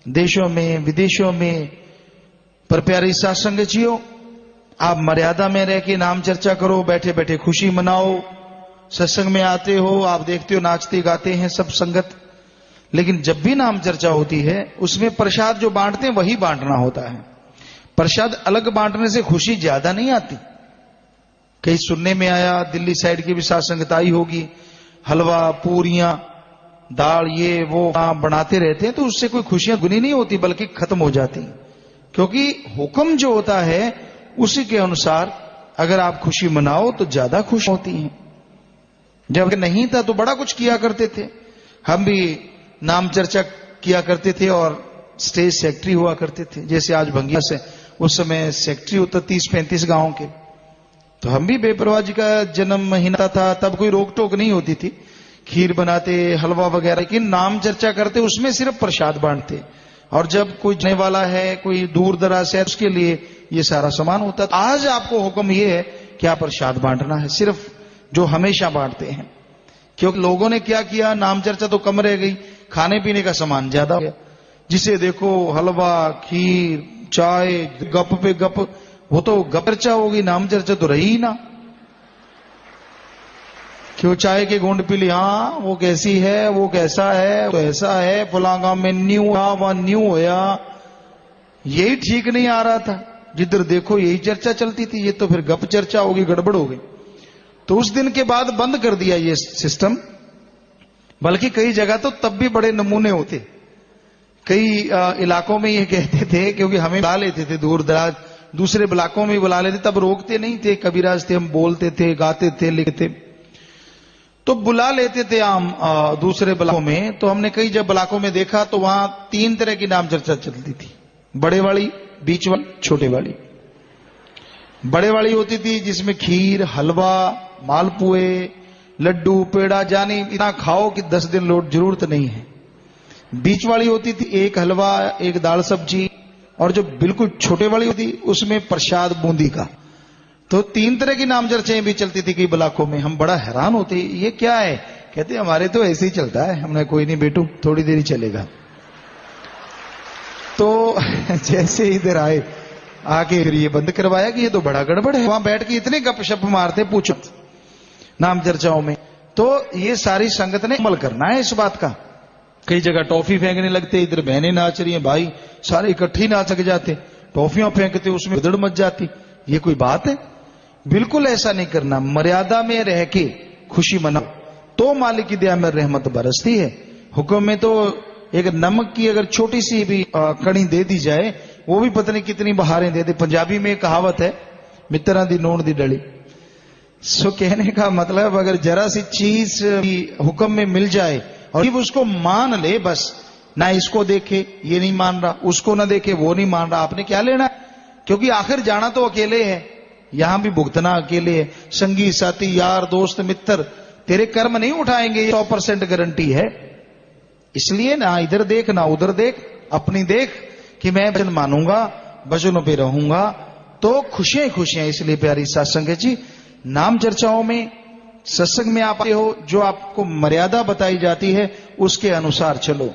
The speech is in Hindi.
देशों में विदेशों में। पर प्यारी साथ संगतियों, आप मर्यादा में रह के नाम चर्चा करो, बैठे बैठे खुशी मनाओ। सत्संग में आते हो, आप देखते हो नाचते गाते हैं सब संगत, लेकिन जब भी नाम चर्चा होती है उसमें प्रसाद जो बांटते हैं वही बांटना होता है। प्रसाद अलग बांटने से खुशी ज्यादा नहीं आती। कहीं सुनने में आया, दिल्ली साइड की भी साथ संगत आई होगी, हलवा पूरियां दाल ये वो बनाते रहते हैं, तो उससे कोई खुशियां गुनी नहीं होती बल्कि खत्म हो जाती, क्योंकि हुक्म जो होता है उसी के अनुसार अगर आप खुशी मनाओ तो ज्यादा खुश होती हैं। जब नहीं था तो बड़ा कुछ किया करते थे। हम भी नाम चर्चा किया करते थे और स्टेज सेक्रेटरी हुआ करते थे। जैसे आज भंगिया से उस समय सेक्रेटरी होता 30-35 गांव के, तो हम भी बेपरवाह जी का जन्म महीना था, तब कोई रोक टोक नहीं होती थी। खीर बनाते, हलवा वगैरह, लेकिन नाम चर्चा करते उसमें सिर्फ प्रसाद बांटते। और जब कोई जाने वाला है, कोई दूर दराज से, उसके लिए ये सारा सामान होता। आज आपको हुक्म ये है कि आप प्रसाद बांटना है, सिर्फ जो हमेशा बांटते हैं। क्योंकि लोगों ने क्या किया, नाम चर्चा तो कम रह गई, खाने पीने का सामान ज्यादा हो गया। जिसे देखो हलवा, खीर, चाय, गप पे गप, वो तो गप चर्चा होगी, नाम चर्चा तो रही ही ना। क्यों चाय के घूंट पी ली, हाँ वो कैसी है, वो कैसा है, तो ऐसा है, फला गांव में न्यू हुआ, वहां न्यू होया, यही ठीक नहीं आ रहा था। जिधर देखो यही चर्चा चलती थी, ये तो फिर गप चर्चा होगी, गड़बड़ हो गई। तो उस दिन के बाद बंद कर दिया ये सिस्टम। बल्कि कई जगह तो तब भी बड़े नमूने होते। कई इलाकों में ये कहते थे, क्योंकि हमें बुला लेते थे दूर दराज, दूसरे ब्लाकों में बुला लेते, तब रोकते नहीं थे, कबीराज थे, हम बोलते थे, गाते थे, लिखते, तो बुला लेते थे हम दूसरे ब्लाकों में। तो हमने कई जब ब्लाकों में देखा तो वहां 3 तरह की नाम चर्चा चलती थी, बड़े वाली, बीच वाली, छोटे वाली। बड़े वाली होती थी जिसमें खीर, हलवा, मालपुए, लड्डू, पेड़ा, जानी इतना खाओ कि 10 दिन लोट जरूरत नहीं है। बीच वाली होती थी एक हलवा, एक दाल सब्जी, और जो बिल्कुल छोटे वाली होती उसमें प्रसाद बूंदी का। तो 3 तरह की नाम चर्चाएं भी चलती थी कई ब्लाकों में। हम बड़ा हैरान होते, ये क्या है? कहते हमारे तो ऐसे ही चलता है। हमने कोई नहीं बेटू, थोड़ी देर ही चलेगा। तो जैसे इधर आए, आके फिर ये बंद करवाया कि ये तो बड़ा गड़बड़ है। वहां बैठ के इतने गपशप मारते, पूछो नाम चर्चाओं में। तो ये सारी संगत ने अमल करना है इस बात का। कई जगह टॉफी फेंकने लगते, इधर बहनें नाच रही हैं, भाई सारे इकट्ठे नाच लग जाते, टॉफियां फेंकते, उसमें उधड़ मच जाती। ये कोई बात है? बिल्कुल ऐसा नहीं करना। मर्यादा में रह के खुशी मनाओ तो मालिक की दया में रहमत बरसती है। हुक्म में तो एक नमक की अगर छोटी सी भी कणी दे दी जाए, वो भी पता नहीं कितनी बहारें दे दे। पंजाबी में एक कहावत है, मित्रा दी नोन दी डली। सो कहने का मतलब अगर जरा सी चीज हुक्म में मिल जाए और उसको मान ले, बस ना इसको देखे ये नहीं मान रहा, उसको ना देखे वो नहीं मान रहा, आपने क्या लेना? क्योंकि आखिर जाना तो अकेले है, यहां भी भुगतना अकेले है। संगी साथी यार दोस्त मित्र तेरे कर्म नहीं उठाएंगे, 100% गारंटी है। इसलिए ना इधर देख ना उधर देख, अपनी देख कि मैं वचन मानूंगा, वचनों पे रहूंगा, तो खुशियां ही खुशियां। इसलिए प्यारी सत्संग जी, नाम चर्चाओं में, सत्संग में आप आते हो, जो आपको मर्यादा बताई जाती है उसके अनुसार चलो।